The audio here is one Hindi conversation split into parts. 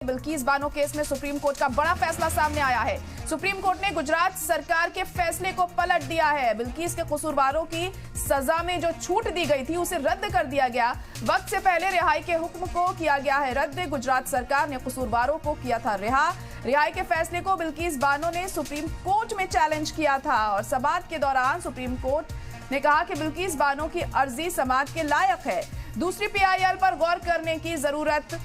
बिल्किस बानो केस में सुप्रीम कोर्ट का बड़ा फैसला सामने आया है। सुप्रीम कोर्ट ने गुजरात सरकार के फैसले को पलट दिया है। बिल्किस के कसूरवारों की सजा में जो छूट दी गई थी उसे रद्द कर दिया गया। वक्त से पहले रिहाई के हुक्म को किया गया है रद्द। गुजरात सरकार ने कसूरवारों को किया था रिहा। रिहाई के फैसले को बिल्किस बानो ने सुप्रीम कोर्ट में चैलेंज किया था और समाअत के दौरान सुप्रीम कोर्ट ने कहा कि बिल्किस बानो की अर्जी समाअत के लायक है। दूसरी पीआईएल पर गौर करने की जरूरत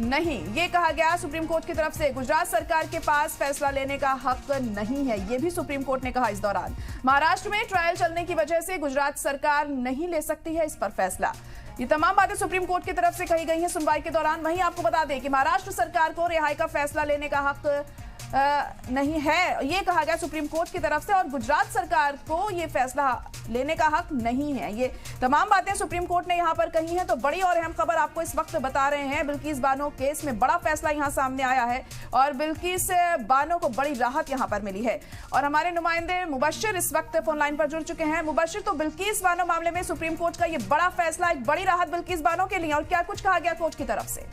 नहीं, ये कहा गया सुप्रीम कोर्ट की तरफ से। गुजरात सरकार के पास फैसला लेने का हक नहीं है, ये भी सुप्रीम कोर्ट ने कहा। इस दौरान महाराष्ट्र में ट्रायल चलने की वजह से गुजरात सरकार नहीं ले सकती है इस पर फैसला। ये तमाम बातें सुप्रीम कोर्ट की तरफ से कही गई हैं सुनवाई के दौरान। वहीं आपको बता दें कि महाराष्ट्र सरकार को रिहाई का फैसला लेने का हक नहीं है, ये कहा गया सुप्रीम कोर्ट की तरफ से, और गुजरात सरकार को ये फैसला लेने का हक नहीं है। ये तमाम बातें सुप्रीम कोर्ट ने यहां पर कही हैं। तो बड़ी और अहम खबर आपको इस वक्त बता रहे हैं। बिल्किस बानो केस में बड़ा फैसला यहां सामने आया है और बिल्किस बानो को बड़ी राहत यहां पर मिली है। और हमारे नुमाइंदे मुबश्शिर इस वक्त फोन लाइन पर जुड़ चुके हैं। मुबश्शिर, तो बिल्किस बानो मामले में सुप्रीम कोर्ट का ये बड़ा फैसला, एक बड़ी राहत बिल्किस बानो के लिए, और क्या कुछ कहा गया कोर्ट की तरफ से?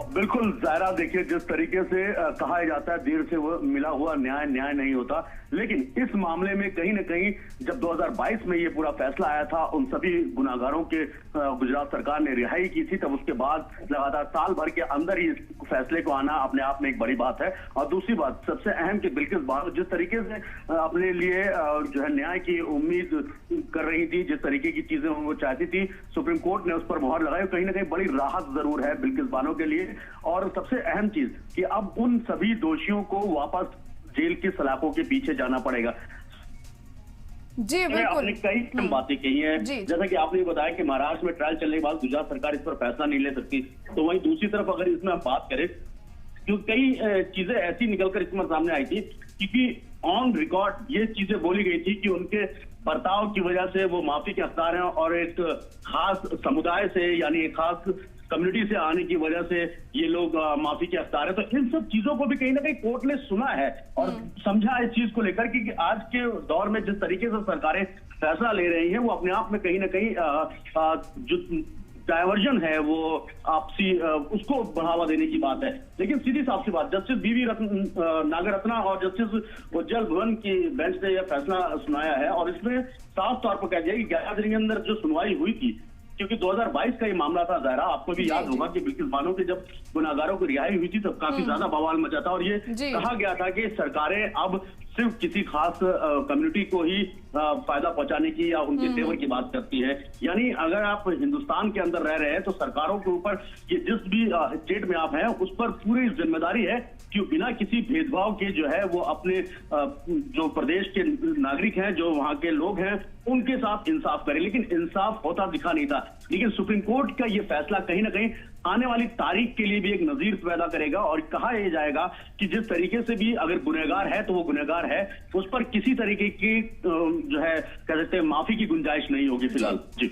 बिल्कुल ज़ायरा, देखिए जिस तरीके से कहा जाता है देर से वो मिला हुआ न्याय न्याय नहीं होता, लेकिन इस मामले में कहीं न कहीं जब 2022 में ये पूरा फैसला आया था, उन सभी गुनाहगारों के गुजरात सरकार ने रिहाई की थी, तब उसके बाद लगातार साल भर के अंदर ही इस फैसले को आना अपने आप में एक बड़ी बात है। और दूसरी बात सबसे अहम कि बिल्किस बानो जिस तरीके से अपने लिए जो है न्याय की उम्मीद कर रही थी, जिस तरीके की चीजें वो चाहती थी, सुप्रीम कोर्ट ने उस पर मोहर लगाई। कहीं ना कहीं बड़ी राहत जरूर है बिल्किस बानो के लिए। और सबसे अहम चीज कि अब उन सभी दोषियों को वापस जेल की सलाखों के पीछे जाना पड़ेगा। जी बिल्कुल, आपने कई बातें कही हैं, जैसा कि आपने बताया कि महाराष्ट्र में ट्रायल चलने के बाद गुजरात सरकार इस पर फैसला नहीं ले सकती, तो वहीं दूसरी तरफ अगर इसमें हम बात करें, क्योंकि कई चीजें ऐसी निकलकर इसमें सामने आई थी, क्योंकि ऑन रिकॉर्ड ये चीजें बोली गई थी कि उनके बर्ताव की वजह से वो माफी के हकदार हैं और एक खास समुदाय से, यानी एक खास कम्युनिटी से आने की वजह से ये लोग माफी के हकदार है। तो इन सब चीजों को भी कहीं ना कहीं कोर्ट ने सुना है और समझा इस चीज को लेकर कि आज के दौर में जिस तरीके से सरकारें फैसला ले रही हैं, वो अपने आप में कहीं ना कहीं जो डायवर्जन है वो आपसी उसको बढ़ावा देने की बात है। लेकिन सीधी साफ सी बात, जस्टिस बीवी नागरत्ना और जस्टिस उज्जवल भवन की बेंच ने यह फैसला सुनाया है और इसमें साफ तौर पर कह दिया कि 11 दिन के अंदर जो सुनवाई हुई थी, क्योंकि 2022 का ये मामला था ज़ायरा, आपको भी याद होगा कि बिल्किस बानो के जब गुनाहगारों की रिहाई हुई थी तब काफी ज्यादा बवाल मचा था और ये कहा गया था कि सरकारें अब सिर्फ किसी खास कम्युनिटी को ही फायदा पहुंचाने की या उनके फेवर की बात करती है। यानी अगर आप हिंदुस्तान के अंदर रह रहे हैं तो सरकारों के ऊपर ये जिस भी स्टेट में आप हैं उस पर पूरी जिम्मेदारी है कि बिना किसी भेदभाव के जो है वो अपने जो प्रदेश के नागरिक हैं, जो वहां के लोग हैं, उनके साथ इंसाफ करें। लेकिन इंसाफ होता दिखा नहीं था। लेकिन सुप्रीम कोर्ट का ये फैसला कहीं ना कहीं आने वाली तारीख के लिए भी एक नजीर पैदा करेगा और कहा यह जाएगा कि जिस तरीके से भी अगर गुनहगार है तो वो गुनहगार है, उस पर किसी तरीके की जो है कह सकते हैं माफी की गुंजाइश नहीं होगी फिलहाल। जी।